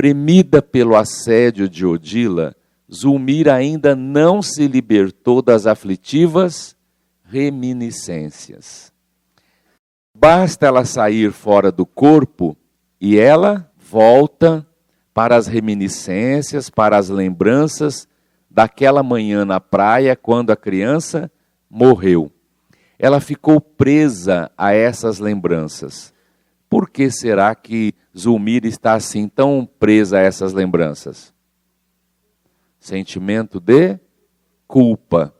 Premida pelo assédio de Odila, Zulmira ainda não se libertou das aflitivas reminiscências. Basta ela sair fora do corpo e ela volta para as reminiscências, para as lembranças daquela manhã na praia quando a criança morreu. Ela ficou presa a essas lembranças. Por que será que Zulmira está assim tão presa a essas lembranças? Sentimento de culpa.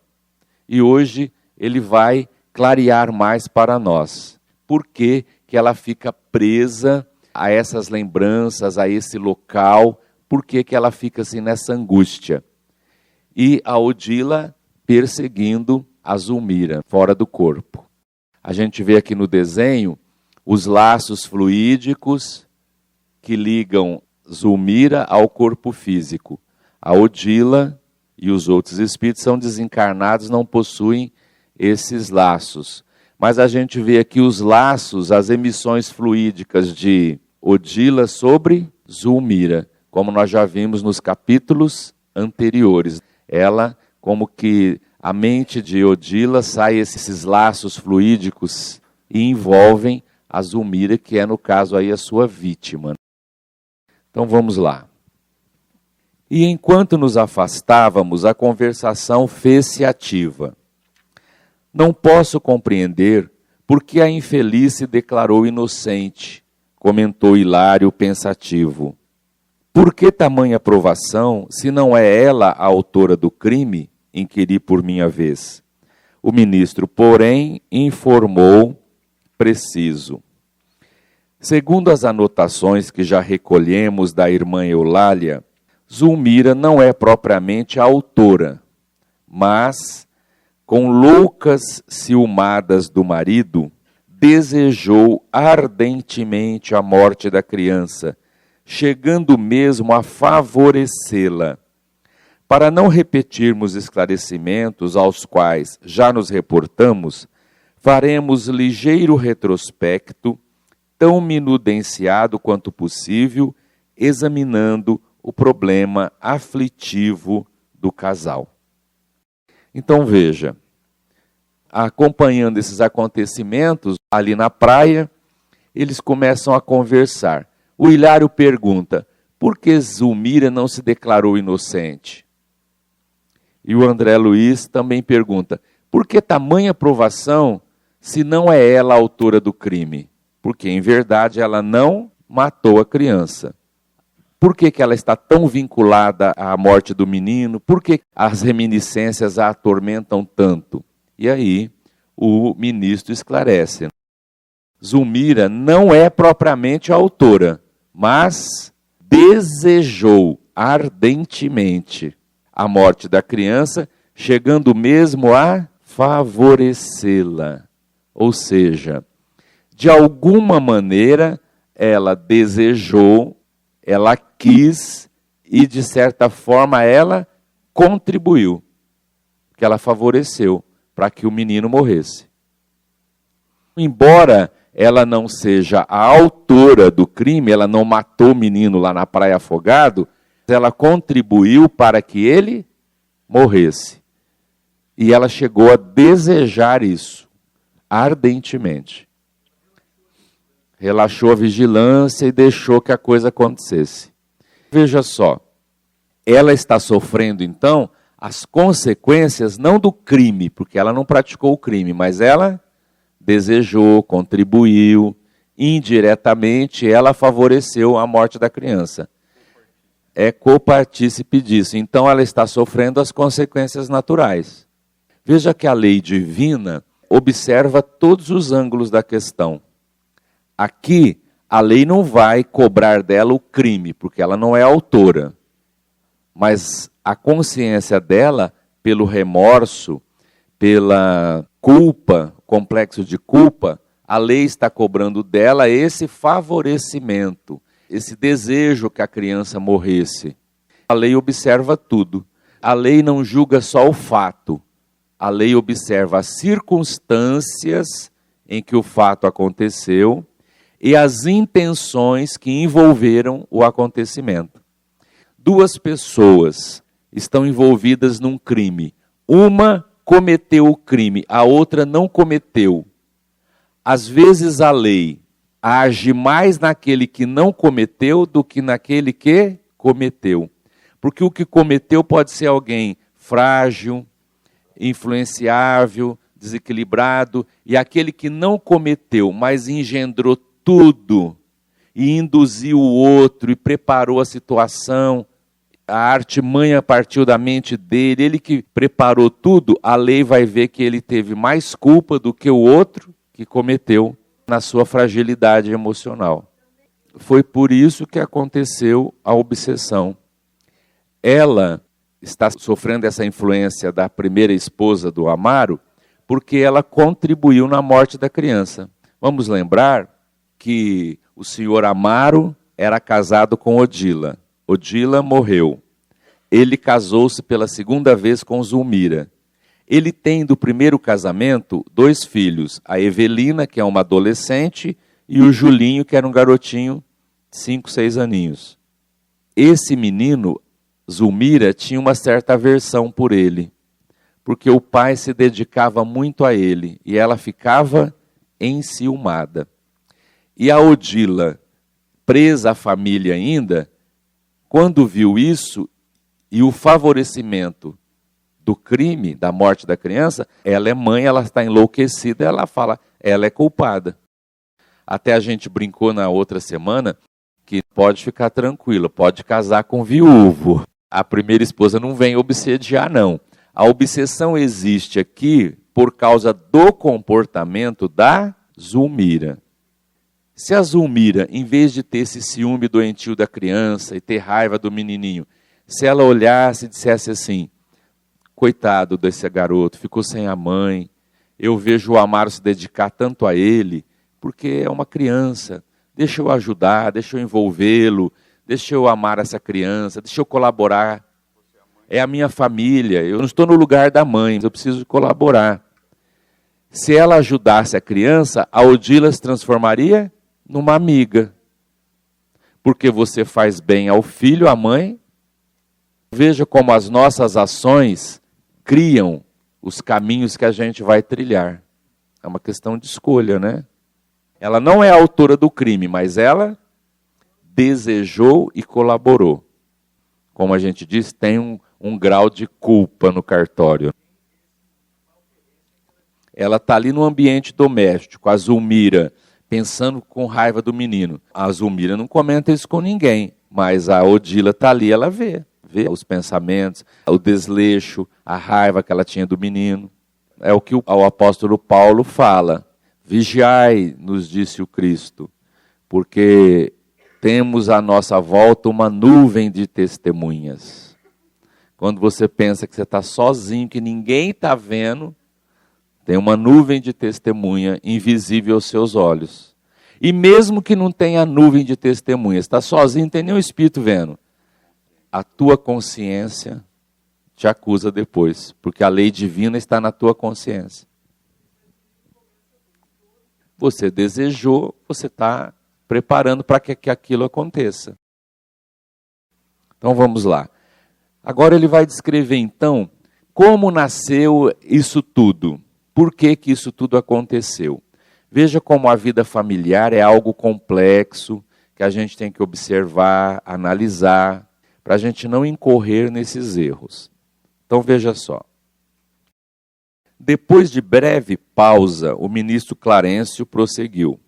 E hoje ele vai clarear mais para nós. Por que que ela fica presa a essas lembranças, a esse local? Por que que ela fica assim nessa angústia? E a Odila perseguindo a Zulmira, fora do corpo. A gente vê aqui no desenho os laços fluídicos que ligam Zulmira ao corpo físico. A Odila e os outros espíritos são desencarnados, não possuem esses laços. Mas a gente vê aqui os laços, as emissões fluídicas de Odila sobre Zulmira, como nós já vimos nos capítulos anteriores. Ela, como que a mente de Odila sai esses laços fluídicos e envolvem a Zulmira, que é no caso aí a sua vítima. Então vamos lá. E enquanto nos afastávamos, a conversação fez-se ativa. Não posso compreender por que a infeliz se declarou inocente, comentou Hilário pensativo. Por que tamanha provação, se não é ela a autora do crime? Inquiri por minha vez. O ministro, porém, informou preciso. Segundo as anotações que já recolhemos da irmã Eulália, Zulmira não é propriamente a autora, mas, com loucas ciumadas do marido, desejou ardentemente a morte da criança, chegando mesmo a favorecê-la. Para não repetirmos esclarecimentos aos quais já nos reportamos, faremos ligeiro retrospecto, tão minudenciado quanto possível, examinando o problema aflitivo do casal. Então veja, acompanhando esses acontecimentos ali na praia, eles começam a conversar. O Hilário pergunta, por que Zulmira não se declarou inocente? E o André Luiz também pergunta, por que tamanha provação se não é ela a autora do crime? Porque, em verdade, ela não matou a criança. Por que que ela está tão vinculada à morte do menino? Por que as reminiscências a atormentam tanto? E aí, o ministro esclarece. Zulmira não é propriamente a autora, mas desejou ardentemente a morte da criança, chegando mesmo a favorecê-la. Ou seja, de alguma maneira, ela desejou, ela quis e, de certa forma, ela contribuiu, que ela favoreceu para que o menino morresse. Embora ela não seja a autora do crime, ela não matou o menino lá na praia afogado, ela contribuiu para que ele morresse. E ela chegou a desejar isso, ardentemente. Relaxou a vigilância e deixou que a coisa acontecesse. Veja só, ela está sofrendo então as consequências não do crime, porque ela não praticou o crime, mas ela desejou, contribuiu, indiretamente ela favoreceu a morte da criança. É copartícipe disso. Então ela está sofrendo as consequências naturais. Veja que a lei divina observa todos os ângulos da questão. Aqui, a lei não vai cobrar dela o crime, porque ela não é autora. Mas a consciência dela, pelo remorso, pela culpa, complexo de culpa, a lei está cobrando dela esse favorecimento, esse desejo que a criança morresse. A lei observa tudo. A lei não julga só o fato. A lei observa as circunstâncias em que o fato aconteceu e as intenções que envolveram o acontecimento. Duas pessoas estão envolvidas num crime. Uma cometeu o crime, a outra não cometeu. Às vezes a lei age mais naquele que não cometeu do que naquele que cometeu. Porque o que cometeu pode ser alguém frágil, influenciável, desequilibrado, e aquele que não cometeu, mas engendrou tudo, e induziu o outro, e preparou a situação, a artimanha partiu da mente dele, ele que preparou tudo, a lei vai ver que ele teve mais culpa do que o outro que cometeu na sua fragilidade emocional. Foi por isso que aconteceu a obsessão. Ela está sofrendo essa influência da primeira esposa do Amaro, porque ela contribuiu na morte da criança. Vamos lembrar que o senhor Amaro era casado com Odila. Odila morreu. Ele casou-se pela segunda vez com Zulmira. Ele tem do primeiro casamento 2 filhos, a Evelina, que é uma adolescente, e o Julinho, que era um garotinho, 5, 6 aninhos. Esse menino, Zulmira, tinha uma certa aversão por ele, porque o pai se dedicava muito a ele, e ela ficava enciumada. E a Odila, presa à família ainda, quando viu isso, e o favorecimento do crime, da morte da criança, ela é mãe, ela está enlouquecida, ela fala, ela é culpada. Até a gente brincou na outra semana, que pode ficar tranquila, pode casar com viúvo. A primeira esposa não vem obsediar, não. A obsessão existe aqui por causa do comportamento da Zulmira. Se a Zulmira, em vez de ter esse ciúme doentio da criança e ter raiva do menininho, se ela olhasse e dissesse assim, coitado desse garoto, ficou sem a mãe, eu vejo o Amaro se dedicar tanto a ele, porque é uma criança, deixa eu ajudar, deixa eu envolvê-lo, deixa eu amar essa criança, deixa eu colaborar. É a minha família, eu não estou no lugar da mãe, eu preciso colaborar. Se ela ajudasse a criança, a Odila se transformaria numa amiga. Porque você faz bem ao filho, à mãe. Veja como as nossas ações criam os caminhos que a gente vai trilhar. É uma questão de escolha, né? Ela não é a autora do crime, mas ela desejou e colaborou. Como a gente diz, tem um grau de culpa no cartório. Ela está ali no ambiente doméstico, a Zulmira, pensando com raiva do menino. A Zulmira não comenta isso com ninguém, mas a Odila está ali, ela vê os pensamentos, o desleixo, a raiva que ela tinha do menino. É o que o apóstolo Paulo fala. Vigiai, nos disse o Cristo, porque temos à nossa volta uma nuvem de testemunhas. Quando você pensa que você está sozinho, que ninguém está vendo, tem uma nuvem de testemunha invisível aos seus olhos. E mesmo que não tenha nuvem de testemunha, está sozinho, não tem nenhum espírito vendo. A tua consciência te acusa depois, porque a lei divina está na tua consciência. Você desejou, você está preparando para que aquilo aconteça. Então vamos lá. Agora ele vai descrever então como nasceu isso tudo. Por que isso tudo aconteceu? Veja como a vida familiar é algo complexo, que a gente tem que observar, analisar, para a gente não incorrer nesses erros. Então veja só. Depois de breve pausa, o ministro Clarencio prosseguiu.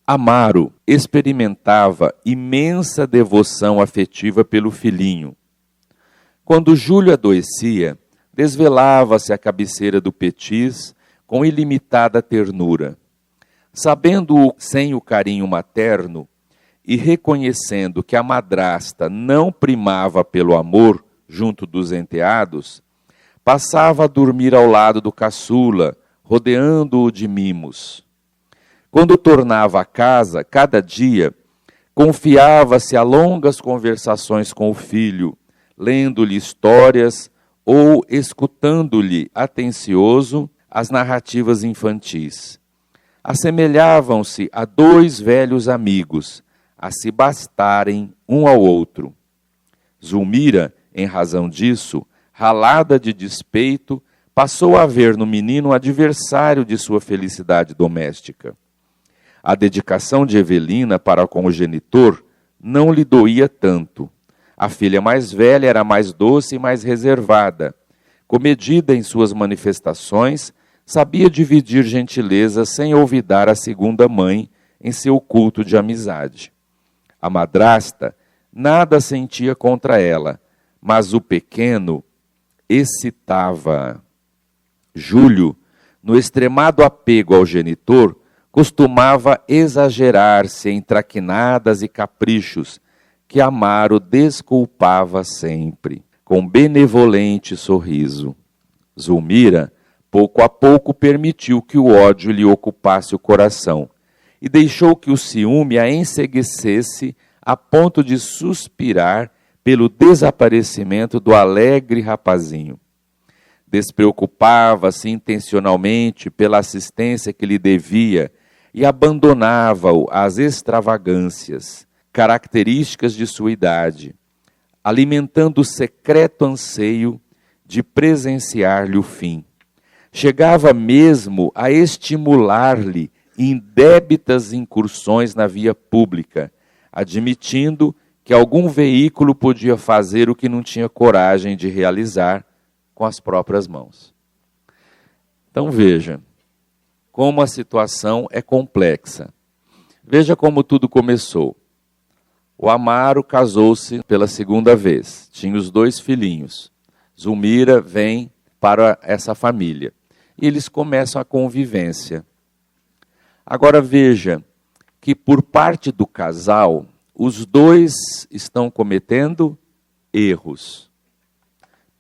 Amaro experimentava imensa devoção afetiva pelo filhinho. Quando Júlio adoecia, desvelava-se à cabeceira do petis com ilimitada ternura. Sabendo-o sem o carinho materno e reconhecendo que a madrasta não primava pelo amor junto dos enteados, passava a dormir ao lado do caçula, rodeando-o de mimos. Quando tornava a casa, cada dia, confiava-se a longas conversações com o filho, lendo-lhe histórias ou escutando-lhe atencioso as narrativas infantis. Assemelhavam-se a dois velhos amigos, a se bastarem um ao outro. Zulmira, em razão disso, ralada de despeito, passou a ver no menino um adversário de sua felicidade doméstica. A dedicação de Evelina para com o genitor não lhe doía tanto. A filha mais velha era mais doce e mais reservada. Comedida em suas manifestações, sabia dividir gentileza sem olvidar a segunda mãe em seu culto de amizade. A madrasta nada sentia contra ela, mas o pequeno excitava. Júlio, no extremado apego ao genitor, costumava exagerar-se em traquinadas e caprichos, que Amaro desculpava sempre, com benevolente sorriso. Zulmira, pouco a pouco, permitiu que o ódio lhe ocupasse o coração e deixou que o ciúme a enceguecesse a ponto de suspirar pelo desaparecimento do alegre rapazinho. Despreocupava-se intencionalmente pela assistência que lhe devia e abandonava-o às extravagâncias, características de sua idade, alimentando o secreto anseio de presenciar-lhe o fim. Chegava mesmo a estimular-lhe indébitas incursões na via pública, admitindo que algum veículo podia fazer o que não tinha coragem de realizar com as próprias mãos. Então veja como a situação é complexa. Veja como tudo começou. O Amaro casou-se pela segunda vez, tinha os 2 filhinhos. Zulmira vem para essa família e eles começam a convivência. Agora veja que por parte do casal, os 2 estão cometendo erros.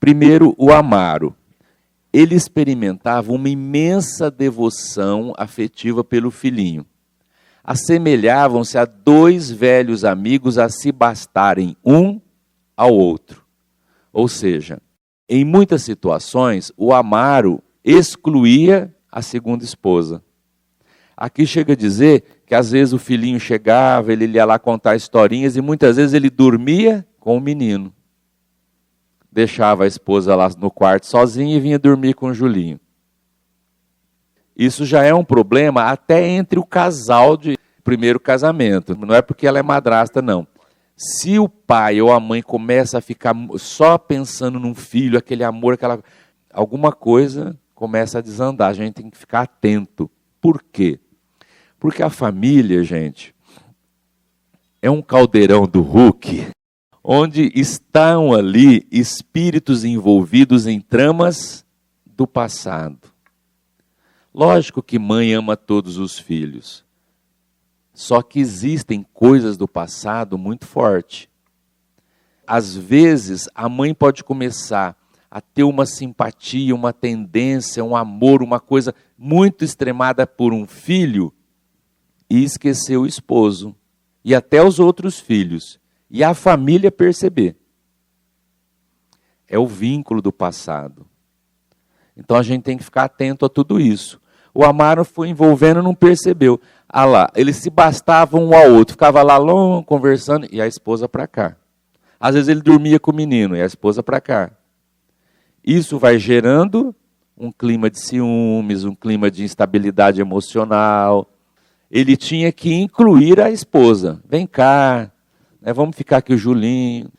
Primeiro, o Amaro. Ele experimentava uma imensa devoção afetiva pelo filhinho. Assemelhavam-se a 2 velhos amigos a se bastarem um ao outro. Ou seja, em muitas situações, o Amaro excluía a segunda esposa. Aqui chega a dizer que às vezes o filhinho chegava, ele ia lá contar historinhas e muitas vezes ele dormia com o menino. Deixava a esposa lá no quarto sozinha e vinha dormir com o Julinho. Isso já é um problema até entre o casal de primeiro casamento. Não é porque ela é madrasta, não. Se o pai ou a mãe começa a ficar só pensando num filho, aquele amor, alguma coisa começa a desandar. A gente tem que ficar atento. Por quê? Porque a família, gente, é um caldeirão do Hulk, onde estão ali espíritos envolvidos em tramas do passado. Lógico que mãe ama todos os filhos, só que existem coisas do passado muito fortes. Às vezes, a mãe pode começar a ter uma simpatia, uma tendência, um amor, uma coisa muito extremada por um filho e esquecer o esposo e até os outros filhos. E a família perceber. É o vínculo do passado. Então a gente tem que ficar atento a tudo isso. O Amaro foi envolvendo e não percebeu. Ah lá, eles se bastavam um ao outro. Ficava lá longe, conversando, e a esposa para cá. Às vezes ele dormia com o menino, e a esposa para cá. Isso vai gerando um clima de ciúmes, um clima de instabilidade emocional. Ele tinha que incluir a esposa. Vem cá. Vamos ficar aqui o Julinho.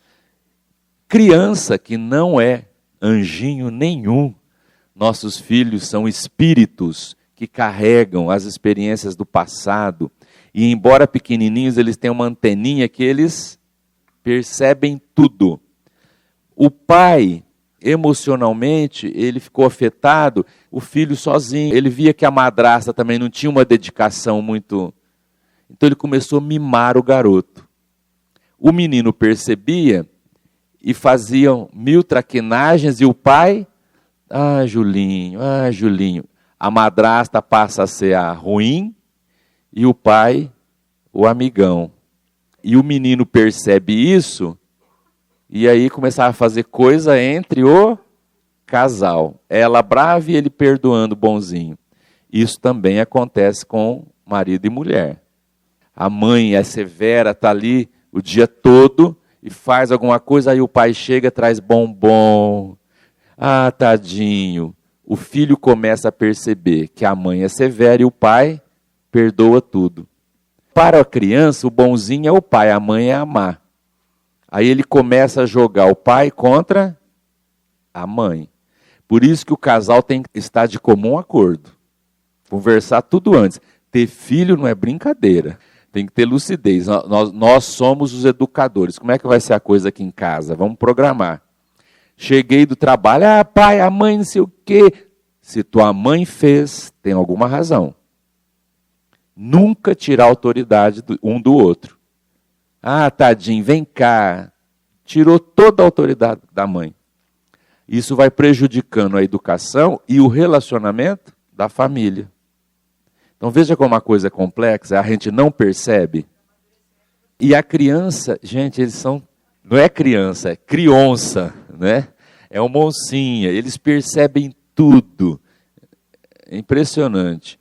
Criança que não é anjinho nenhum. Nossos filhos são espíritos que carregam as experiências do passado. E embora pequenininhos, eles têm uma anteninha que eles percebem tudo. O pai, emocionalmente, ele ficou afetado. O filho sozinho, ele via que a madrasta também não tinha uma dedicação muito... Então ele começou a mimar o garoto. O menino percebia e faziam 1000 traquinagens e o pai, Julinho. A madrasta passa a ser a ruim e o pai, o amigão. E o menino percebe isso e aí começava a fazer coisa entre o casal. Ela brava e ele perdoando bonzinho. Isso também acontece com marido e mulher. A mãe é severa, está ali o dia todo e faz alguma coisa, aí o pai chega, traz bombom. Ah, tadinho. O filho começa a perceber que a mãe é severa e o pai perdoa tudo. Para a criança, o bonzinho é o pai, a mãe é a má. Aí ele começa a jogar o pai contra a mãe. Por isso que o casal tem que estar de comum acordo. Conversar tudo antes. Ter filho não é brincadeira. Tem que ter lucidez. Nós somos os educadores. Como é que vai ser a coisa aqui em casa? Vamos programar. Cheguei do trabalho, pai, a mãe não sei o quê. Se tua mãe fez, tem alguma razão. Nunca tirar a autoridade um do outro. Ah, tadinho, vem cá. Tirou toda a autoridade da mãe. Isso vai prejudicando a educação e o relacionamento da família. Então veja como a coisa é complexa, a gente não percebe. E a criança, gente, eles são, não é criança, é criança, né? É uma oncinha, eles percebem tudo. É impressionante.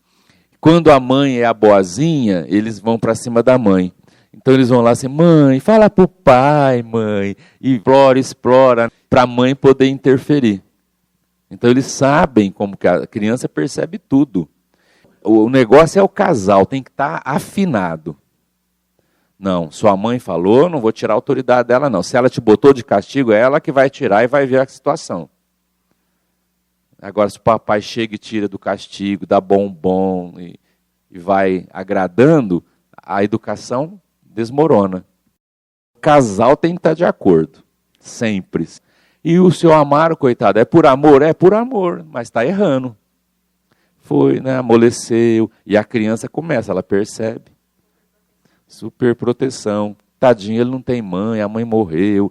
Quando a mãe é a boazinha, eles vão para cima da mãe. Então eles vão lá assim, mãe, fala para o pai, mãe. E explora, para a mãe poder interferir. Então eles sabem como que a criança percebe tudo. O negócio é o casal, tem que estar afinado. Não, sua mãe falou, não vou tirar a autoridade dela não. Se ela te botou de castigo, é ela que vai tirar e vai ver a situação. Agora, se o papai chega e tira do castigo, dá bombom e vai agradando, a educação desmorona. O casal tem que estar de acordo, sempre. E o seu Amaro, coitado, é por amor? É por amor, mas está errando. Foi, né, amoleceu, e a criança começa, ela percebe. Super proteção. Tadinho, ele não tem mãe, a mãe morreu.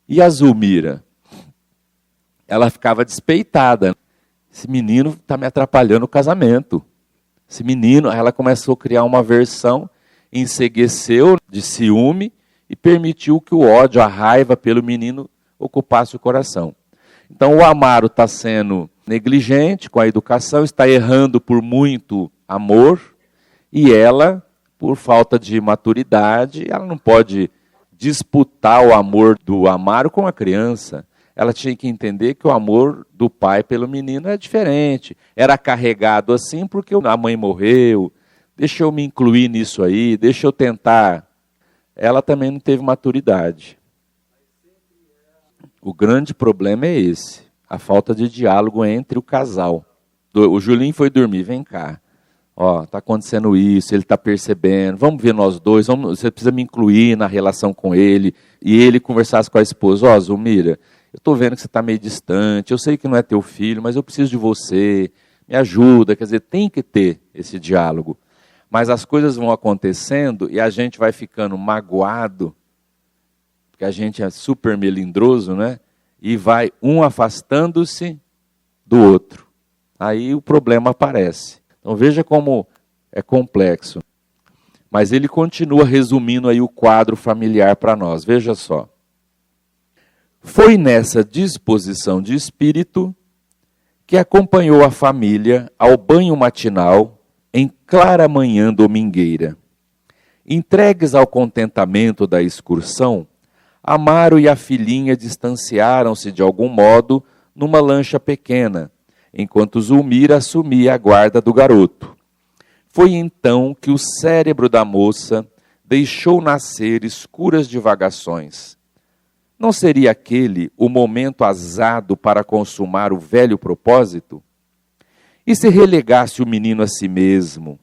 E a Zulmira? Ela ficava despeitada. Esse menino está me atrapalhando o casamento. Esse menino, ela começou a criar uma versão, encegueceu de ciúme e permitiu que o ódio, a raiva pelo menino ocupasse o coração. Então o Amaro está sendo negligente com a educação, está errando por muito amor, e ela, por falta de maturidade, ela não pode disputar o amor do Amaro com a criança. Ela tinha que entender que o amor do pai pelo menino é diferente. Era carregado assim porque a mãe morreu. Deixa eu me incluir nisso aí, deixa eu tentar. Ela também não teve maturidade. O grande problema é esse, a falta de diálogo entre o casal. O Julinho foi dormir, vem cá. Ó, está acontecendo isso, ele está percebendo, vamos ver nós dois, você precisa me incluir na relação com ele. E ele conversasse com a esposa, ó, Zulmira, eu estou vendo que você está meio distante, eu sei que não é teu filho, mas eu preciso de você, me ajuda. Quer dizer, tem que ter esse diálogo. Mas as coisas vão acontecendo e a gente vai ficando magoado, porque a gente é super melindroso, né? E vai um afastando-se do outro. Aí o problema aparece. Então veja como é complexo. Mas ele continua resumindo aí o quadro familiar para nós. Veja só. Foi nessa disposição de espírito que acompanhou a família ao banho matinal em clara manhã domingueira. Entregues ao contentamento da excursão, Amaro e a filhinha distanciaram-se de algum modo numa lancha pequena, enquanto Zulmira assumia a guarda do garoto. Foi então que o cérebro da moça deixou nascer escuras divagações. Não seria aquele o momento azado para consumar o velho propósito? E se relegasse o menino a si mesmo?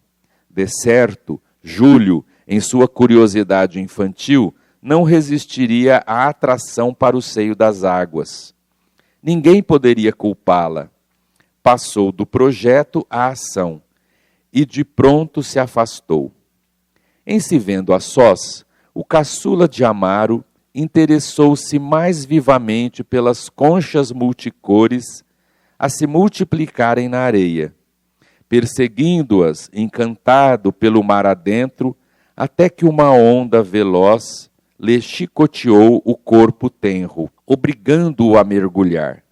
De certo, Júlio, em sua curiosidade infantil, não resistiria à atração para o seio das águas. Ninguém poderia culpá-la. Passou do projeto à ação e de pronto se afastou. Em se vendo a sós, o caçula de Amaro interessou-se mais vivamente pelas conchas multicores a se multiplicarem na areia, perseguindo-as, encantado pelo mar adentro, até que uma onda veloz lhe chicoteou o corpo tenro, obrigando-o a mergulhar.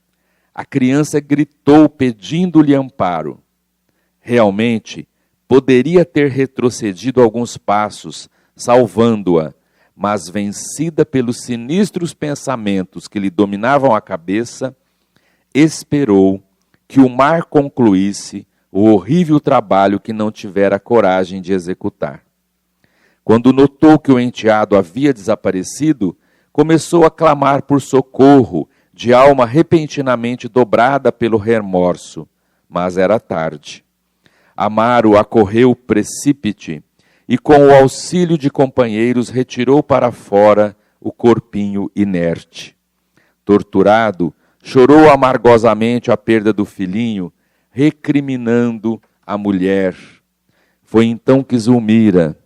A criança gritou pedindo-lhe amparo. Realmente, poderia ter retrocedido alguns passos, salvando-a, mas vencida pelos sinistros pensamentos que lhe dominavam a cabeça, esperou que o mar concluísse o horrível trabalho que não tivera coragem de executar. Quando notou que o enteado havia desaparecido, começou a clamar por socorro, de alma repentinamente dobrada pelo remorso, mas era tarde. Amaro acorreu precípite e, com o auxílio de companheiros, retirou para fora o corpinho inerte. Torturado, chorou amargosamente a perda do filhinho, recriminando a mulher. Foi então que Zulmira,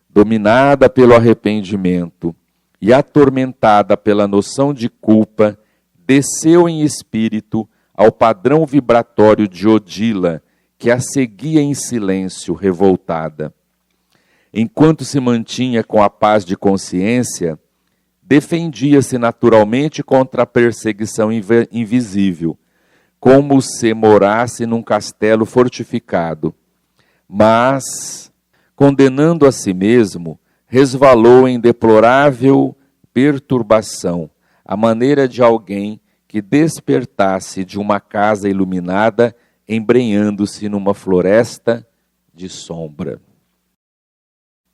dominada pelo arrependimento e atormentada pela noção de culpa, desceu em espírito ao padrão vibratório de Odila, que a seguia em silêncio, revoltada. Enquanto se mantinha com a paz de consciência, defendia-se naturalmente contra a perseguição invisível, como se morasse num castelo fortificado. Mas, condenando a si mesmo, resvalou em deplorável perturbação, à maneira de alguém que despertasse de uma casa iluminada, embrenhando-se numa floresta de sombra.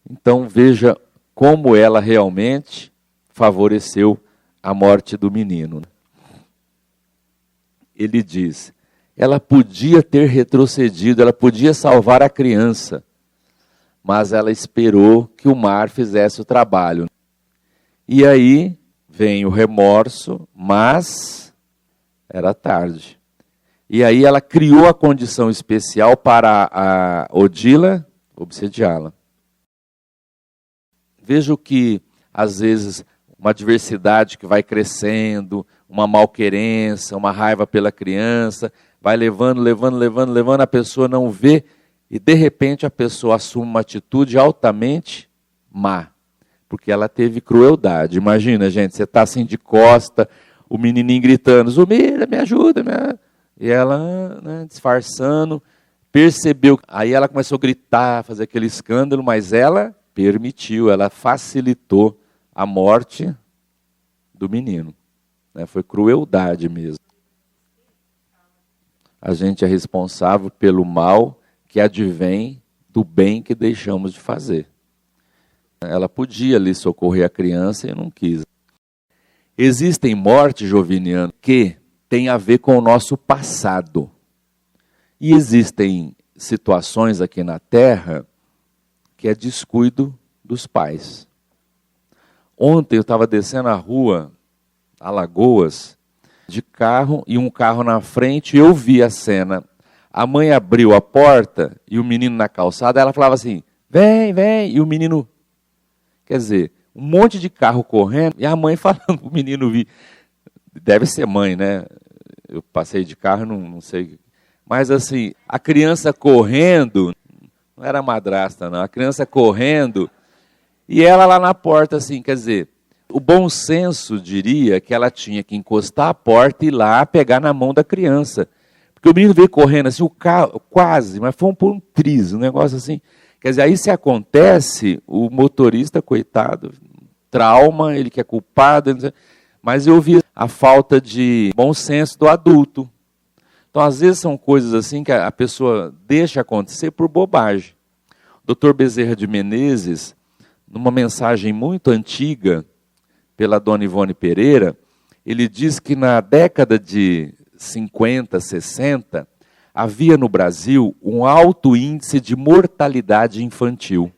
Então veja como ela realmente favoreceu a morte do menino. Ele diz, ela podia ter retrocedido, ela podia salvar a criança, mas ela esperou que o mar fizesse o trabalho. E aí vem o remorso, mas era tarde. E aí ela criou a condição especial para a Odila obsediá-la. Veja que, às vezes, uma adversidade que vai crescendo, uma malquerença, uma raiva pela criança, vai levando, a pessoa não vê, e de repente a pessoa assume uma atitude altamente má, porque ela teve crueldade. Imagina, gente, você está assim de costa, o menininho gritando, Zulmira, me ajuda, e ela, disfarçando, percebeu, aí ela começou a gritar, fazer aquele escândalo, mas ela permitiu, ela facilitou a morte do menino. Foi crueldade mesmo. A gente é responsável pelo mal que advém do bem que deixamos de fazer. Ela podia ali socorrer a criança e não quis. Existem mortes, Joviniano, que têm a ver com o nosso passado. E existem situações aqui na Terra que é descuido dos pais. Ontem eu estava descendo a rua, Alagoas, de carro, e um carro na frente, e eu vi a cena. A mãe abriu a porta, e o menino na calçada, ela falava assim, vem, e o menino, quer dizer, um monte de carro correndo, e a mãe falando para o menino vir. Deve ser mãe, né? Eu passei de carro, não sei. Mas assim, a criança correndo, não era madrasta não, a criança correndo, e ela lá na porta assim, quer dizer, o bom senso diria que ela tinha que encostar a porta e ir lá pegar na mão da criança. Porque o menino veio correndo assim, o carro, quase, mas foi por um triz, um negócio assim. Quer dizer, aí se acontece, o motorista, coitado, trauma, ele que é culpado, mas eu vi a falta de bom senso do adulto. Então, às vezes, são coisas assim que a pessoa deixa acontecer por bobagem. O Dr. Bezerra de Menezes, numa mensagem muito antiga, pela dona Ivone Pereira, ele diz que na década de 50, 60, havia no Brasil um alto índice de mortalidade infantil.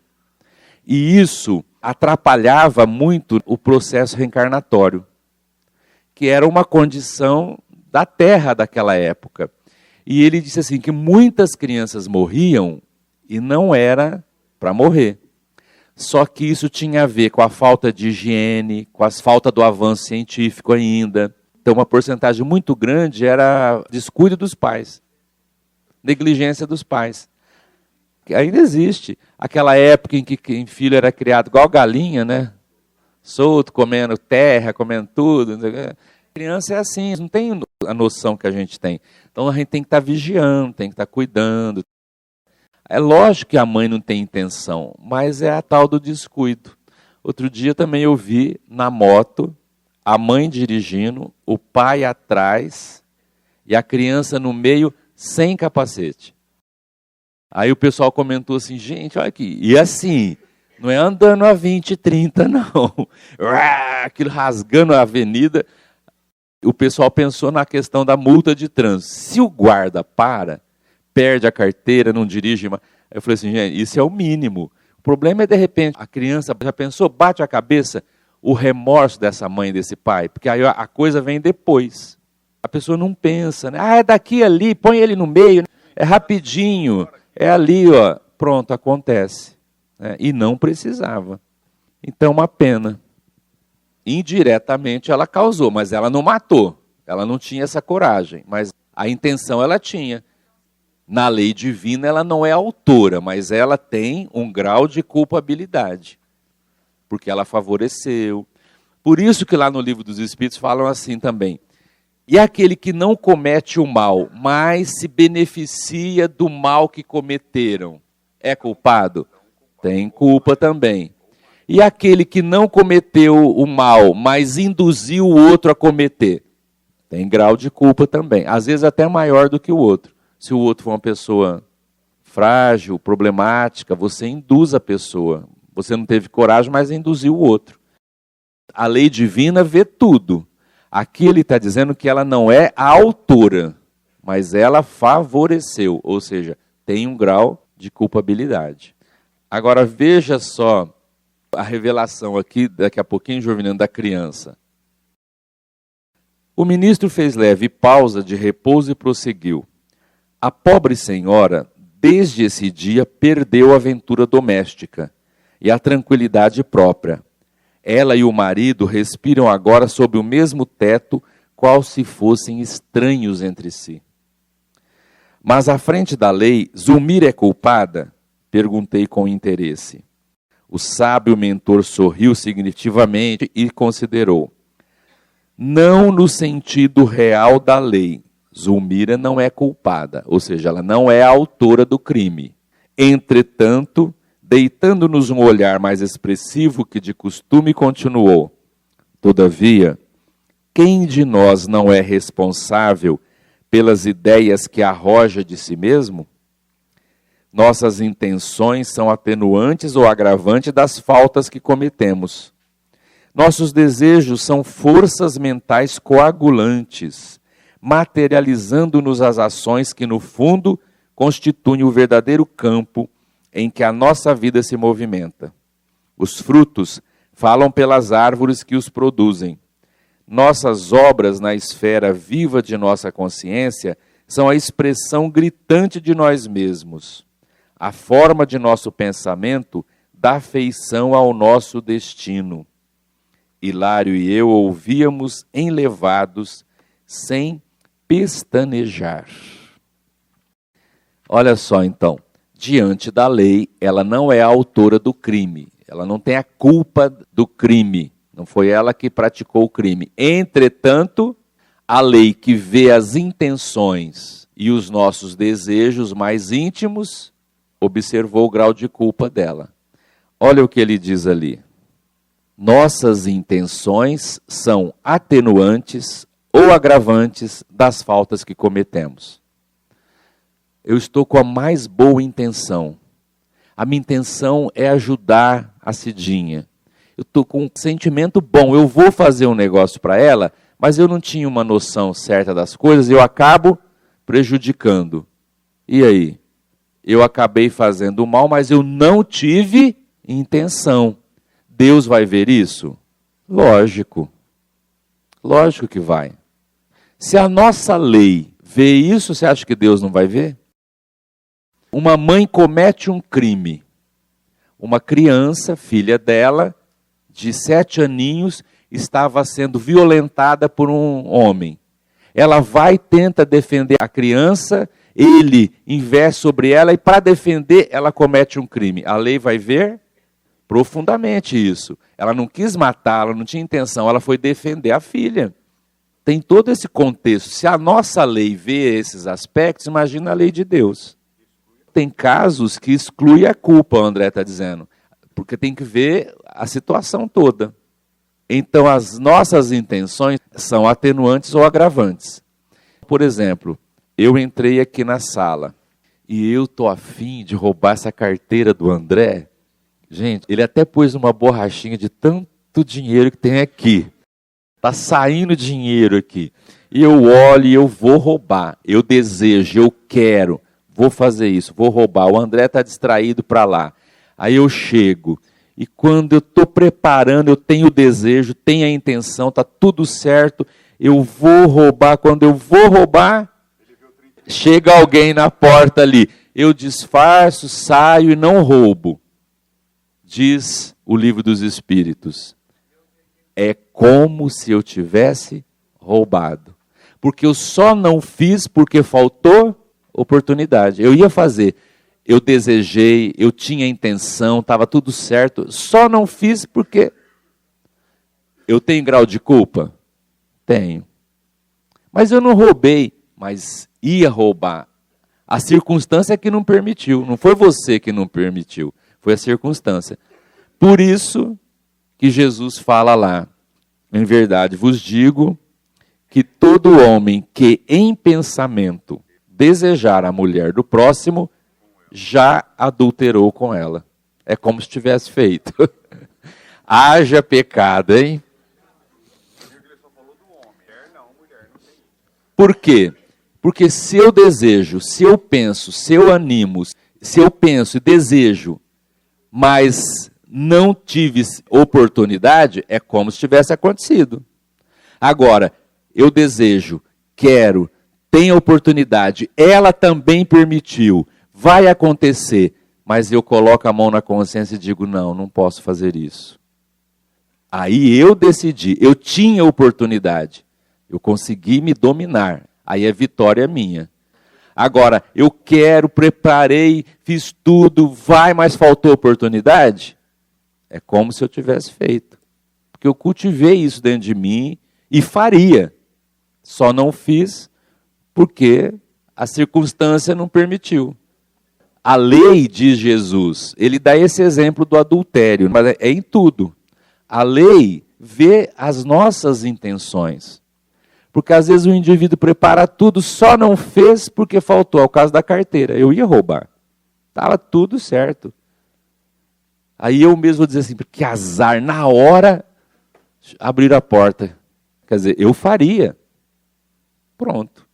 E isso atrapalhava muito o processo reencarnatório, que era uma condição da Terra daquela época. E ele disse assim, que muitas crianças morriam e não era para morrer. Só que isso tinha a ver com a falta de higiene, com a falta do avanço científico ainda. Então, uma porcentagem muito grande era descuido dos pais, negligência dos pais. Ainda existe aquela época em que filho era criado igual galinha, né? Solto, comendo terra, comendo tudo. Criança é assim, não tem a noção que a gente tem. Então, a gente tem que estar vigiando, tem que estar cuidando. É lógico que a mãe não tem intenção, mas é a tal do descuido. Outro dia também eu vi na moto, a mãe dirigindo, o pai atrás e a criança no meio sem capacete. Aí o pessoal comentou assim, gente, olha aqui, e assim, não é andando a 20, 30 não, aquilo rasgando a avenida. O pessoal pensou na questão da multa de trânsito. Se o guarda perde a carteira, não dirige mais. Eu falei assim, gente, isso é o mínimo. O problema é, de repente, a criança, já pensou, bate a cabeça, o remorso dessa mãe, desse pai, porque aí a coisa vem depois. A pessoa não pensa, né? Ah, é daqui ali, põe ele no meio, é rapidinho, é ali, ó, pronto, acontece. E não precisava. Então, uma pena. Indiretamente ela causou, mas ela não matou. Ela não tinha essa coragem, mas a intenção ela tinha. Na lei divina ela não é autora, mas ela tem um grau de culpabilidade, porque ela favoreceu. Por isso que lá no Livro dos Espíritos falam assim também. E aquele que não comete o mal, mas se beneficia do mal que cometeram, é culpado? Tem culpa também. E aquele que não cometeu o mal, mas induziu o outro a cometer, tem grau de culpa também. Às vezes até maior do que o outro. Se o outro for uma pessoa frágil, problemática, você induz a pessoa. Você não teve coragem, mas induziu o outro. A lei divina vê tudo. Aqui ele está dizendo que ela não é a autora, mas ela favoreceu, ou seja, tem um grau de culpabilidade. Agora veja só a revelação aqui, daqui a pouquinho, Jovinando, da criança. O ministro fez leve pausa de repouso e prosseguiu. A pobre senhora, desde esse dia, perdeu a aventura doméstica e a tranquilidade própria. Ela e o marido respiram agora sob o mesmo teto, qual se fossem estranhos entre si. Mas à frente da lei, Zulmira é culpada? Perguntei com interesse. O sábio mentor sorriu significativamente e considerou. Não no sentido real da lei. Zulmira não é culpada, ou seja, ela não é a autora do crime. Entretanto, deitando-nos um olhar mais expressivo que de costume, continuou. Todavia, quem de nós não é responsável pelas ideias que arroja de si mesmo? Nossas intenções são atenuantes ou agravantes das faltas que cometemos. Nossos desejos são forças mentais coagulantes, materializando-nos as ações que, no fundo, constituem o verdadeiro campo em que a nossa vida se movimenta. Os frutos falam pelas árvores que os produzem. Nossas obras na esfera viva de nossa consciência são a expressão gritante de nós mesmos. A forma de nosso pensamento dá feição ao nosso destino. Hilário e eu ouvíamos enlevados, sem pestanejar. Olha só então, diante da lei, ela não é a autora do crime, ela não tem a culpa do crime, não foi ela que praticou o crime. Entretanto, a lei que vê as intenções e os nossos desejos mais íntimos, observou o grau de culpa dela. Olha o que ele diz ali. Nossas intenções são atenuantes ou agravantes das faltas que cometemos. Eu estou com a mais boa intenção. A minha intenção é ajudar a Cidinha. Eu estou com um sentimento bom, eu vou fazer um negócio para ela, mas eu não tinha uma noção certa das coisas e eu acabo prejudicando. E aí? Eu acabei fazendo mal, mas eu não tive intenção. Deus vai ver isso? Lógico. Lógico que vai. Se a nossa lei vê isso, você acha que Deus não vai ver? Uma mãe comete um crime. Uma criança, filha dela, de 7 aninhos, estava sendo violentada por um homem. Ela vai e tenta defender a criança, ele investe sobre ela e para defender ela comete um crime. A lei vai ver profundamente isso. Ela não quis matá-la, não tinha intenção, ela foi defender a filha. Tem todo esse contexto. Se a nossa lei vê esses aspectos, imagina a lei de Deus. tem casos que exclui a culpa, o André está dizendo, porque tem que ver a situação toda. Então, as nossas intenções são atenuantes ou agravantes. Por exemplo, eu entrei aqui na sala e eu estou afim de roubar essa carteira do André. Gente, ele até pôs uma borrachinha de tanto dinheiro que tem aqui. Está saindo dinheiro aqui. E eu olho e eu vou roubar. Eu desejo, eu quero, vou fazer isso, vou roubar. O André está distraído para lá. Aí eu chego. E quando eu estou preparando, eu tenho o desejo, tenho a intenção, está tudo certo, eu vou roubar. Quando eu vou roubar, chega alguém na porta ali. Eu disfarço, saio e não roubo. Diz o Livro dos Espíritos. É como se eu tivesse roubado. Porque eu só não fiz porque faltou oportunidade. Eu ia fazer. Eu desejei, eu tinha intenção, estava tudo certo, só não fiz porque eu tenho grau de culpa? Tenho. Mas eu não roubei, mas ia roubar. A circunstância é que não permitiu, não foi você que não permitiu, foi a circunstância. Por isso que Jesus fala lá, em verdade vos digo que todo homem que em pensamento desejar a mulher do próximo, já adulterou com ela. É como se tivesse feito. Haja pecado, hein? Por quê? Porque se eu desejo, se eu penso, se eu animo, se eu penso e desejo, mas não tive oportunidade, é como se tivesse acontecido. Agora, eu desejo, quero, tenho oportunidade, ela também permitiu, vai acontecer, mas eu coloco a mão na consciência e digo, não posso fazer isso. Aí eu decidi, eu tinha oportunidade, eu consegui me dominar, aí é vitória minha. Agora, eu quero, preparei, fiz tudo, vai, mas faltou oportunidade? É como se eu tivesse feito. Porque eu cultivei isso dentro de mim e faria. Só não fiz porque a circunstância não permitiu. A lei, diz Jesus, ele dá esse exemplo do adultério, mas é em tudo. A lei vê as nossas intenções. Porque às vezes o indivíduo prepara tudo, só não fez porque faltou. É o caso da carteira, eu ia roubar. Estava tudo certo. Aí eu mesmo vou dizer assim, que azar, na hora, abrir a porta. Quer dizer, eu faria. Pronto.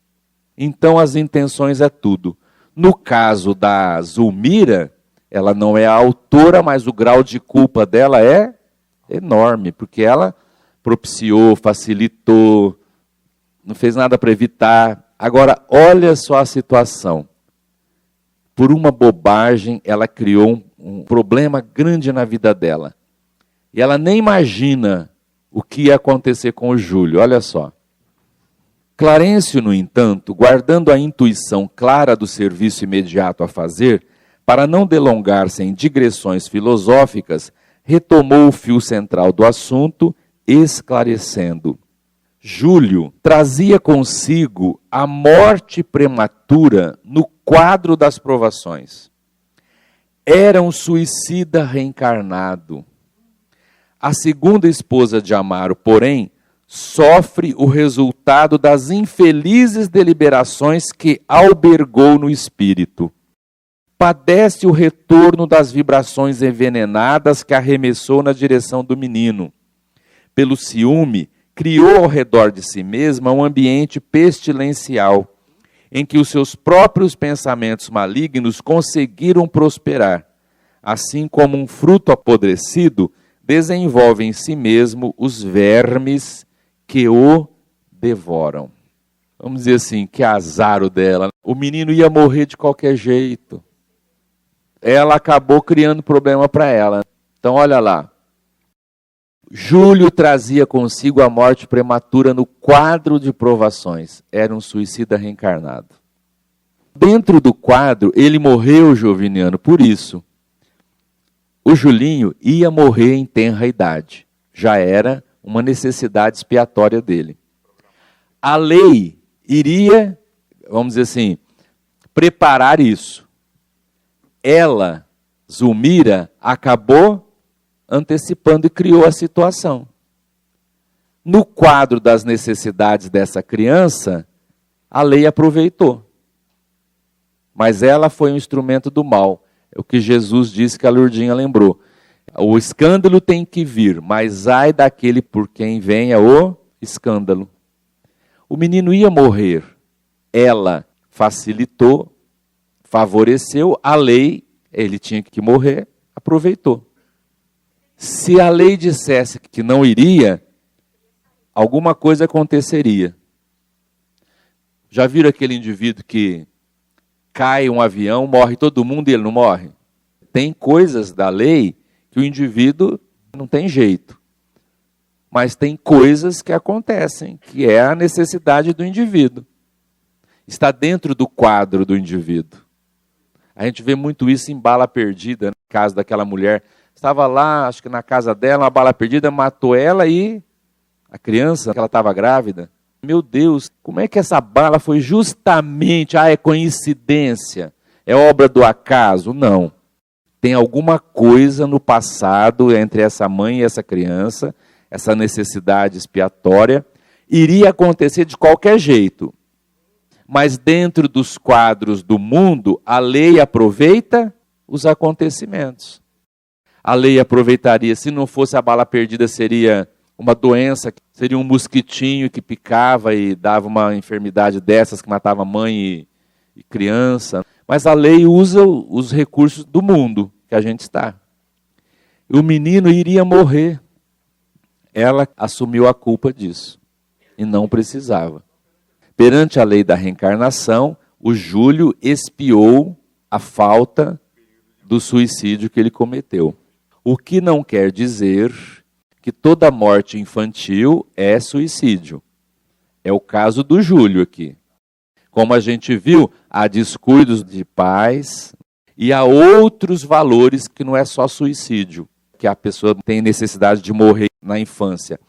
Então as intenções é tudo. No caso da Zulmira, ela não é a autora, mas o grau de culpa dela é enorme, porque ela propiciou, facilitou, não fez nada para evitar. Agora, olha só a situação. Por uma bobagem, ela criou um problema grande na vida dela. E ela nem imagina o que ia acontecer com o Júlio, olha só. Clarencio, no entanto, guardando a intuição clara do serviço imediato a fazer, para não delongar-se em digressões filosóficas, retomou o fio central do assunto, esclarecendo. Júlio trazia consigo a morte prematura no quadro das provações. Era um suicida reencarnado. A segunda esposa de Amaro, porém, sofre o resultado das infelizes deliberações que albergou no espírito. Padece o retorno das vibrações envenenadas que arremessou na direção do menino. Pelo ciúme, criou ao redor de si mesma um ambiente pestilencial, em que os seus próprios pensamentos malignos conseguiram prosperar, assim como um fruto apodrecido desenvolve em si mesmo os vermes que o devoram. Vamos dizer assim, que azar o dela. O menino ia morrer de qualquer jeito. Ela acabou criando problema para ela. Então, olha lá. Júlio trazia consigo a morte prematura no quadro de provações. Era um suicida reencarnado. Dentro do quadro, ele morreu, Joviniano, por isso. O Julinho ia morrer em tenra idade. Já era uma necessidade expiatória dele. A lei iria, vamos dizer assim, preparar isso. ela, Zulmira, acabou antecipando e criou a situação. No quadro das necessidades dessa criança, a lei aproveitou. Mas ela foi um instrumento do mal. É o que Jesus disse, que a Lourdinha lembrou. O escândalo tem que vir, mas ai daquele por quem venha o escândalo. O menino ia morrer. Ela facilitou, favoreceu, a lei, ele tinha que morrer, aproveitou. Se a lei dissesse que não iria, alguma coisa aconteceria. Já viram aquele indivíduo que cai um avião, morre todo mundo e ele não morre? Tem coisas da lei que o indivíduo não tem jeito. Mas tem coisas que acontecem, que é a necessidade do indivíduo. Está dentro do quadro do indivíduo. A gente vê muito isso em Bala Perdida, no caso daquela mulher. Estava lá, acho que na casa dela, uma bala perdida, matou ela e a criança, que ela estava grávida. Meu Deus, como é que essa bala foi justamente, é coincidência, é obra do acaso? Não. Tem alguma coisa no passado entre essa mãe e essa criança, essa necessidade expiatória, iria acontecer de qualquer jeito. Mas dentro dos quadros do mundo, a lei aproveita os acontecimentos. A lei aproveitaria, se não fosse a bala perdida, seria uma doença, seria um mosquitinho que picava e dava uma enfermidade dessas que matava mãe e criança. Mas a lei usa os recursos do mundo que a gente está. O menino iria morrer. Ela assumiu a culpa disso e não precisava. Perante a lei da reencarnação, o Júlio expiou a falta do suicídio que ele cometeu. O que não quer dizer que toda morte infantil é suicídio. É o caso do Júlio aqui. Como a gente viu, há descuidos de pais e há outros valores que não é só suicídio, que a pessoa tem necessidade de morrer na infância.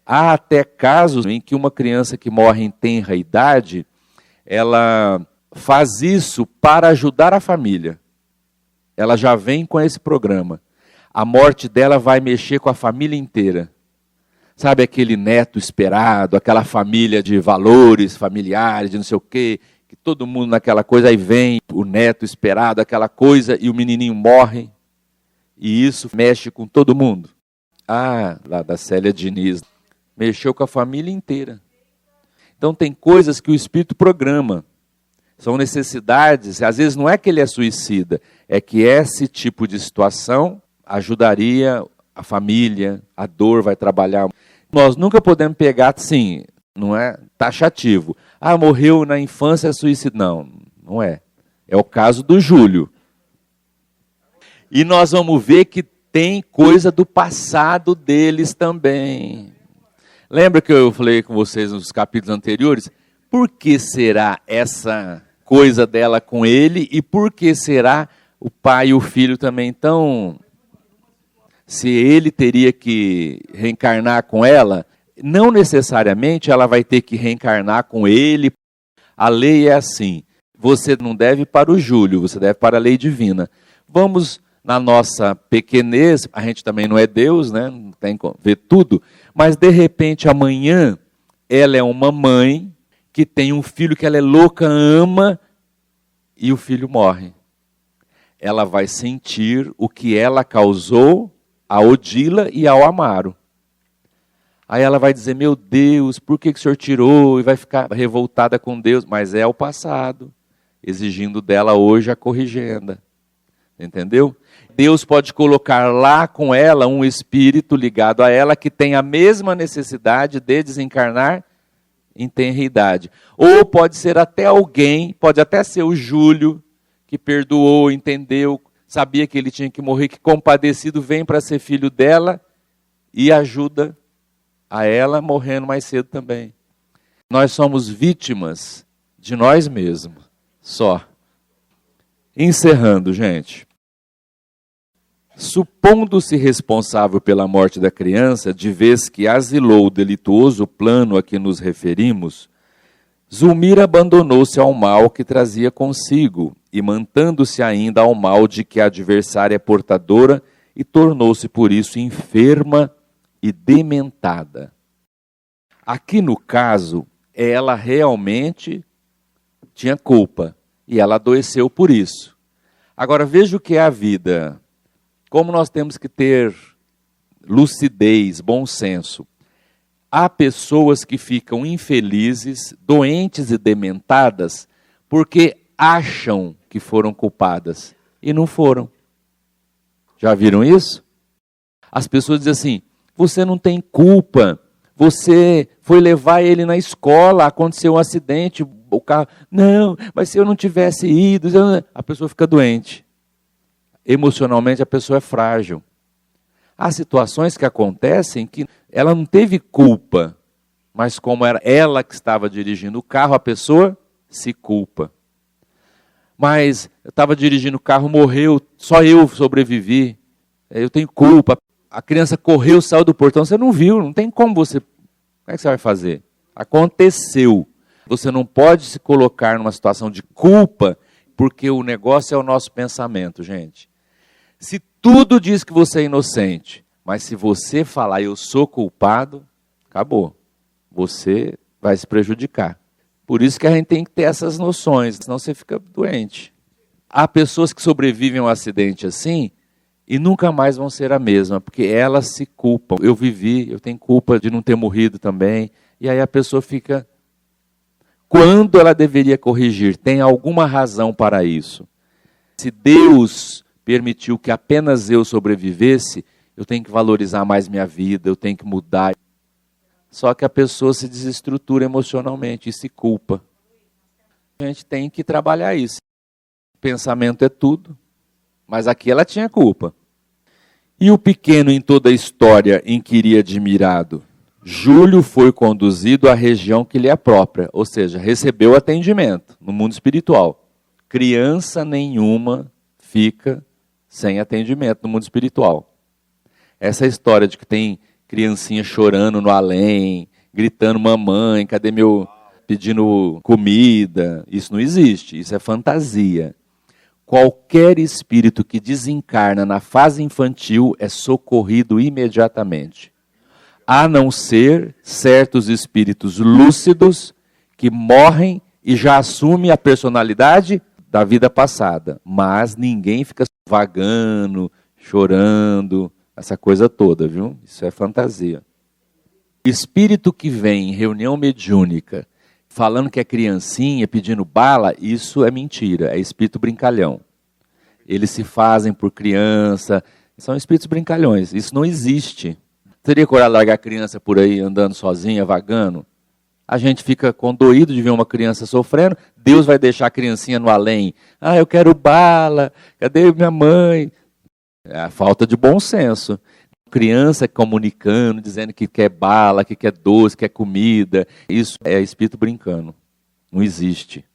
Há até casos em que uma criança que morre em tenra idade, ela faz isso para ajudar a família. Ela já vem com esse programa. A morte dela vai mexer com a família inteira. Sabe aquele neto esperado, aquela família de valores familiares, de não sei o quê, que todo mundo naquela coisa, aí vem o neto esperado, aquela coisa, e o menininho morre. E isso mexe com todo mundo. Lá da Célia Diniz, mexeu com a família inteira. Então tem coisas que o espírito programa. São necessidades, às vezes não é que ele é suicida, é que esse tipo de situação ajudaria a família, a dor vai trabalhar. Nós nunca podemos pegar, sim, não é taxativo. Morreu na infância, é suicídio. Não, não é. É o caso do Júlio. E nós vamos ver que tem coisa do passado deles também. Lembra que eu falei com vocês nos capítulos anteriores? Por que será essa coisa dela com ele? E por que será o pai e o filho também tão... Se ele teria que reencarnar com ela, não necessariamente ela vai ter que reencarnar com ele. A lei é assim, você não deve para o Júlio, você deve para a lei divina. Vamos na nossa pequenez, a gente também não é Deus, né? Não tem como ver tudo, mas de repente amanhã ela é uma mãe que tem um filho que ela é louca, ama, e o filho morre. Ela vai sentir o que ela causou a Odila e ao Amaro. Aí ela vai dizer, meu Deus, por que o senhor tirou? E vai ficar revoltada com Deus. Mas é o passado, exigindo dela hoje a corrigenda. Entendeu? Deus pode colocar lá com ela um espírito ligado a ela que tem a mesma necessidade de desencarnar em tenra idade. Ou pode ser até alguém, pode até ser o Júlio, que perdoou, entendeu, sabia que ele tinha que morrer, que compadecido vem para ser filho dela e ajuda a ela morrendo mais cedo também. Nós somos vítimas de nós mesmos, só. Encerrando, gente. Supondo-se responsável pela morte da criança, de vez que asilou o delituoso plano a que nos referimos, Zulmira abandonou-se ao mal que trazia consigo, e mantando-se ainda ao mal de que a adversária é portadora, e tornou-se por isso enferma e dementada. Aqui no caso, ela realmente tinha culpa, e ela adoeceu por isso. Agora veja o que é a vida. Como nós temos que ter lucidez, bom senso. Há pessoas que ficam infelizes, doentes e dementadas, porque acham que foram culpadas e não foram. Já viram isso? As pessoas dizem assim, você não tem culpa, você foi levar ele na escola, aconteceu um acidente, o carro... Não, mas se eu não tivesse ido... A pessoa fica doente. Emocionalmente a pessoa é frágil. Há situações que acontecem que ela não teve culpa, mas como era ela que estava dirigindo o carro, a pessoa se culpa. Mas eu estava dirigindo o carro, morreu, só eu sobrevivi, eu tenho culpa. A criança correu, saiu do portão, você não viu, não tem como você... Como é que você vai fazer? Aconteceu. Você não pode se colocar numa situação de culpa, porque o negócio é o nosso pensamento, gente. Se tudo diz que você é inocente, mas se você falar eu sou culpado, acabou. Você vai se prejudicar. Por isso que a gente tem que ter essas noções, senão você fica doente. Há pessoas que sobrevivem a um acidente assim e nunca mais vão ser a mesma, porque elas se culpam. Eu vivi, eu tenho culpa de não ter morrido também, e aí a pessoa fica... Quando ela deveria corrigir? Tem alguma razão para isso. Se Deus permitiu que apenas eu sobrevivesse, eu tenho que valorizar mais minha vida, eu tenho que mudar. Só que a pessoa se desestrutura emocionalmente e se culpa. A gente tem que trabalhar isso. O pensamento é tudo, mas aqui ela tinha culpa. E o pequeno em toda a história em que iria admirado? Júlio foi conduzido à região que lhe é própria, ou seja, recebeu atendimento no mundo espiritual. Criança nenhuma fica sem atendimento no mundo espiritual. Essa história de que tem criancinha chorando no além, gritando mamãe, cadê meu... pedindo comida, isso não existe, isso é fantasia. Qualquer espírito que desencarna na fase infantil é socorrido imediatamente. A não ser certos espíritos lúcidos que morrem e já assumem a personalidade da vida passada. Mas ninguém fica vagando, chorando, essa coisa toda, viu? Isso é fantasia. O espírito que vem em reunião mediúnica, falando que é criancinha, pedindo bala, isso é mentira, é espírito brincalhão. Eles se fazem por criança, são espíritos brincalhões, isso não existe. Teria coragem de largar a criança por aí andando sozinha, vagando? A gente fica condoído de ver uma criança sofrendo, Deus vai deixar a criancinha no além. Ah, eu quero bala, cadê minha mãe? É a falta de bom senso. Criança comunicando, dizendo que quer bala, que quer doce, que quer comida. Isso é espírito brincando. Não existe.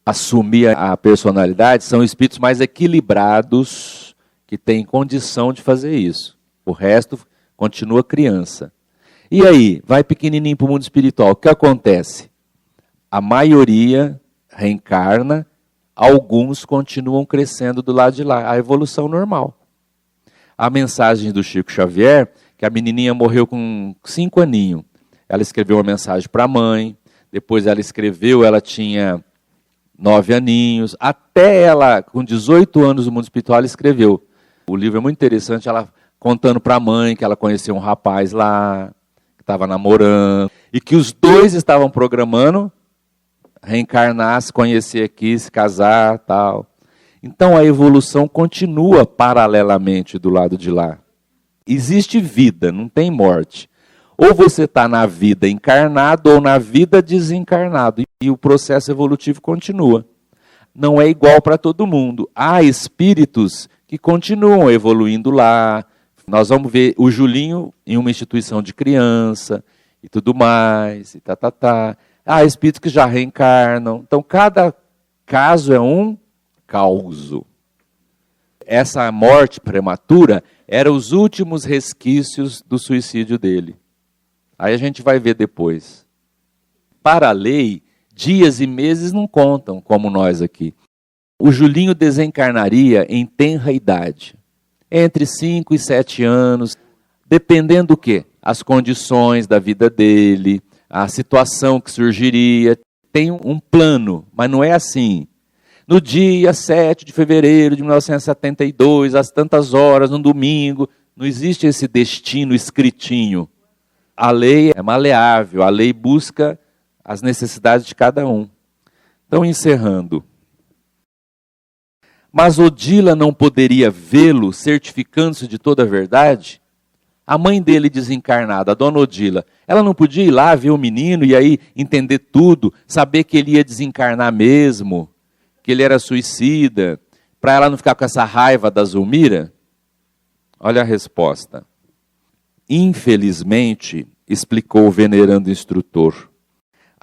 Assumir a personalidade são espíritos mais equilibrados que têm condição de fazer isso. O resto continua criança. E aí, vai pequenininho para o mundo espiritual. O que acontece? A maioria reencarna, alguns continuam crescendo do lado de lá. A evolução normal. A mensagem do Chico Xavier, que a menininha morreu com 5 aninhos. Ela escreveu uma mensagem para a mãe, depois ela tinha 9 aninhos, até ela, com 18 anos no mundo espiritual, ela escreveu. O livro é muito interessante, ela contando para a mãe que ela conheceu um rapaz lá, que estava namorando, e que os dois estavam programando reencarnar, se conhecer aqui, se casar, tal. Então a evolução continua paralelamente do lado de lá. Existe vida, não tem morte. Ou você está na vida encarnado ou na vida desencarnado. E o processo evolutivo continua. Não é igual para todo mundo. Há espíritos que continuam evoluindo lá. Nós vamos ver o Julinho em uma instituição de criança e tudo mais. E Há espíritos que já reencarnam. Então cada caso é um causo. Essa morte prematura era os últimos resquícios do suicídio dele. Aí a gente vai ver depois. Para a lei, dias e meses não contam, como nós aqui. O Julinho desencarnaria em tenra idade, entre 5 e 7 anos, dependendo do quê? As condições da vida dele, a situação que surgiria. Tem um plano, mas não é assim. No dia 7 de fevereiro de 1972, às tantas horas, no domingo, não existe esse destino escritinho. A lei é maleável, a lei busca as necessidades de cada um. Então, encerrando. Mas Odila não poderia vê-lo certificando-se de toda a verdade? A mãe dele desencarnada, a dona Odila, ela não podia ir lá ver o menino e aí entender tudo, saber que ele ia desencarnar mesmo, que ele era suicida, para ela não ficar com essa raiva da Zulmira? Olha a resposta. Infelizmente, explicou o venerando instrutor,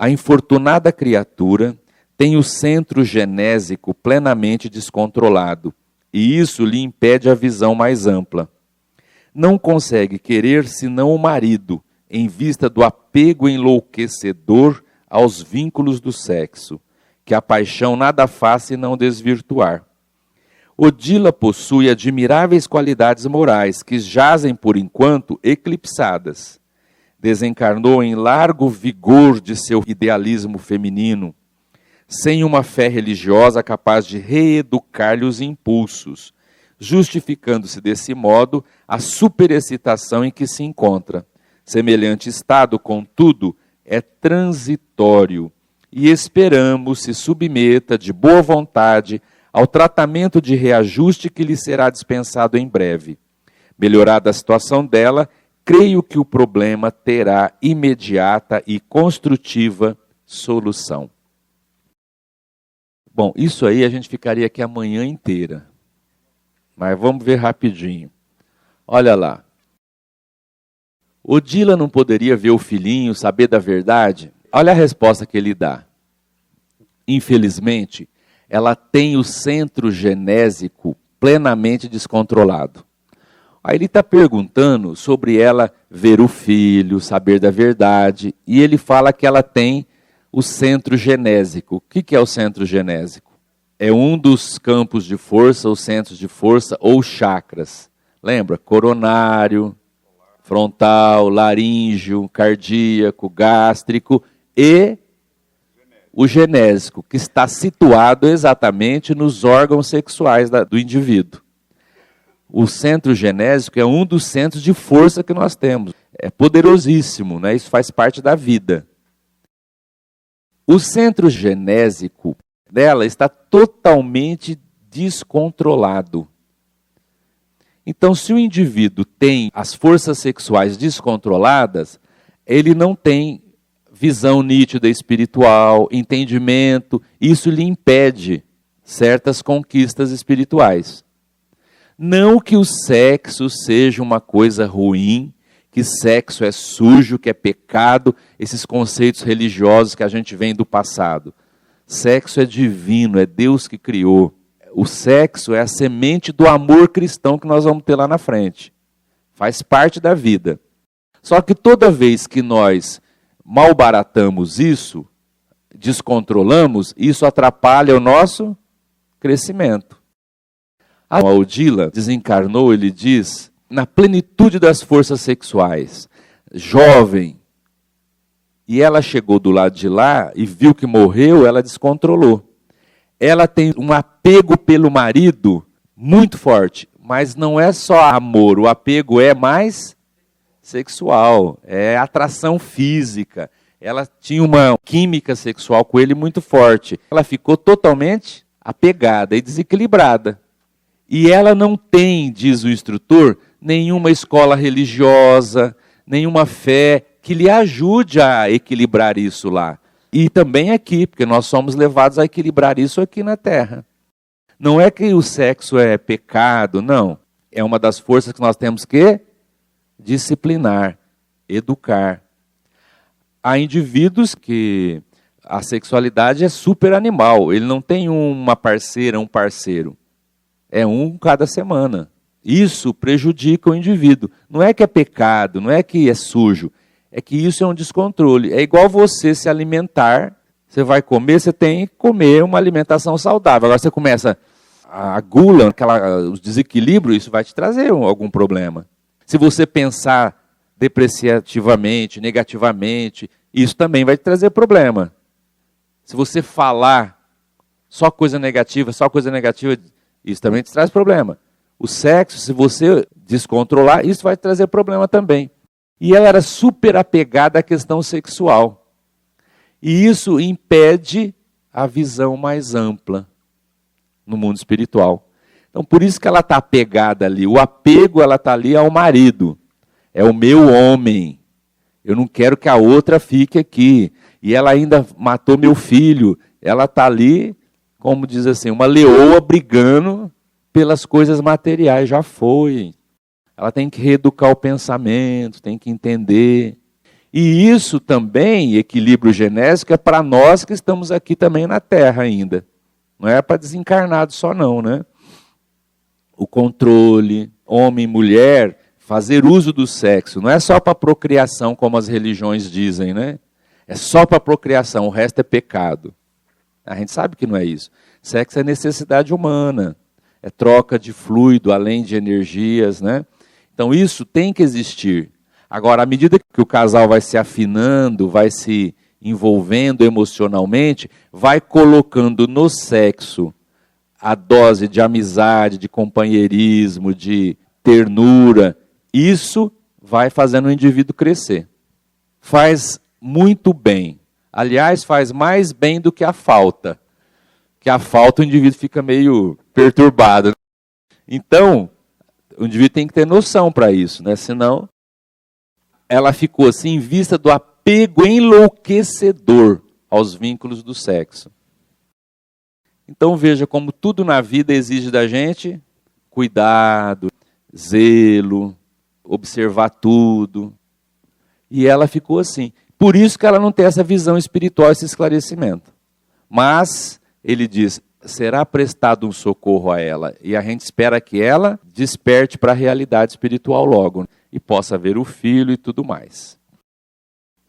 a infortunada criatura tem o centro genésico plenamente descontrolado, e isso lhe impede a visão mais ampla. Não consegue querer senão o marido, em vista do apego enlouquecedor aos vínculos do sexo, que a paixão nada faz senão desvirtuar. Odila possui admiráveis qualidades morais, que jazem, por enquanto, eclipsadas. Desencarnou em largo vigor de seu idealismo feminino, sem uma fé religiosa capaz de reeducar-lhe os impulsos, justificando-se desse modo a superexcitação em que se encontra. Semelhante estado, contudo, é transitório, e esperamos se submeta de boa vontade ao tratamento de reajuste que lhe será dispensado em breve. Melhorada a situação dela, creio que o problema terá imediata e construtiva solução. Bom, isso aí a gente ficaria aqui a manhã inteira. Mas vamos ver rapidinho. Olha lá. Odila não poderia ver o filhinho, saber da verdade? Olha a resposta que ele dá. Infelizmente, ela tem o centro genésico plenamente descontrolado. Aí ele está perguntando sobre ela ver o filho, saber da verdade, e ele fala que ela tem o centro genésico. O que é o centro genésico? É um dos campos de força, os centros de força ou chakras. Lembra? Coronário, frontal, laríngeo, cardíaco, gástrico e o genésico, que está situado exatamente nos órgãos sexuais do indivíduo. O centro genésico é um dos centros de força que nós temos. É poderosíssimo, né? Isso faz parte da vida. O centro genésico dela está totalmente descontrolado. Então, se o indivíduo tem as forças sexuais descontroladas, ele não tem visão nítida espiritual, entendimento, isso lhe impede certas conquistas espirituais. Não que o sexo seja uma coisa ruim, que sexo é sujo, que é pecado, esses conceitos religiosos que a gente vem do passado. Sexo é divino, é Deus que criou. O sexo é a semente do amor cristão que nós vamos ter lá na frente. Faz parte da vida. Só que toda vez que nós malbaratamos isso, descontrolamos, isso atrapalha o nosso crescimento. A Odila desencarnou, ele diz, na plenitude das forças sexuais, jovem. E ela chegou do lado de lá e viu que morreu, ela descontrolou. Ela tem um apego pelo marido muito forte, mas não é só amor, o apego é mais sexual, é atração física. Ela tinha uma química sexual com ele muito forte. Ela ficou totalmente apegada e desequilibrada. E ela não tem, diz o instrutor, nenhuma escola religiosa, nenhuma fé que lhe ajude a equilibrar isso lá. E também aqui, porque nós somos levados a equilibrar isso aqui na Terra. Não é que o sexo é pecado, não. É uma das forças que nós temos que disciplinar, educar. Há indivíduos que a sexualidade é super animal. Ele não tem uma parceira, um parceiro. É um cada semana. Isso prejudica o indivíduo. Não é que é pecado, não é que é sujo. é que isso é um descontrole. É igual você se alimentar, você vai comer, você tem que comer uma alimentação saudável. Agora você começa a gula, os desequilíbrios, isso vai te trazer algum problema. Se você pensar depreciativamente, negativamente, isso também vai te trazer problema. Se você falar só coisa negativa, isso também te traz problema. O sexo, se você descontrolar, isso vai te trazer problema também. E ela era super apegada à questão sexual. E isso impede a visão mais ampla no mundo espiritual. Então, por isso que ela está apegada ali. O apego, ela está ali ao marido. É o meu homem. Eu não quero que a outra fique aqui. E ela ainda matou meu filho. Ela está ali, como diz assim, uma leoa brigando pelas coisas materiais. Já foi. Ela tem que reeducar o pensamento, tem que entender. E isso também, equilíbrio genésico, é para nós que estamos aqui também na Terra ainda. Não é para desencarnados só não, né? O controle, homem e mulher, fazer uso do sexo, não é só para procriação, como as religiões dizem, né? É só para procriação, o resto é pecado. A gente sabe que não é isso. Sexo é necessidade humana, é troca de fluido, além de energias, né? Então isso tem que existir. Agora, à medida que o casal vai se afinando, vai se envolvendo emocionalmente, vai colocando no sexo a dose de amizade, de companheirismo, de ternura, isso vai fazendo o indivíduo crescer. Faz muito bem. Aliás, faz mais bem do que a falta. Que a falta o indivíduo fica meio perturbado. Então, o indivíduo tem que ter noção para isso, né? Senão, ela ficou assim em vista do apego enlouquecedor aos vínculos do sexo. Então veja como tudo na vida exige da gente cuidado, zelo, observar tudo. E ela ficou assim. Por isso que ela não tem essa visão espiritual, esse esclarecimento. Mas, ele diz, será prestado um socorro a ela. E a gente espera que ela desperte para a realidade espiritual logo. E possa ver o filho e tudo mais.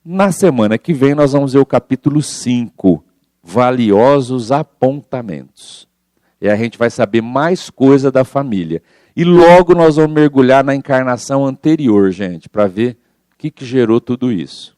Na semana que vem nós vamos ver o capítulo 5. Valiosos apontamentos. E a gente vai saber mais coisa da família. E logo nós vamos mergulhar na encarnação anterior, gente, para ver o que gerou tudo isso.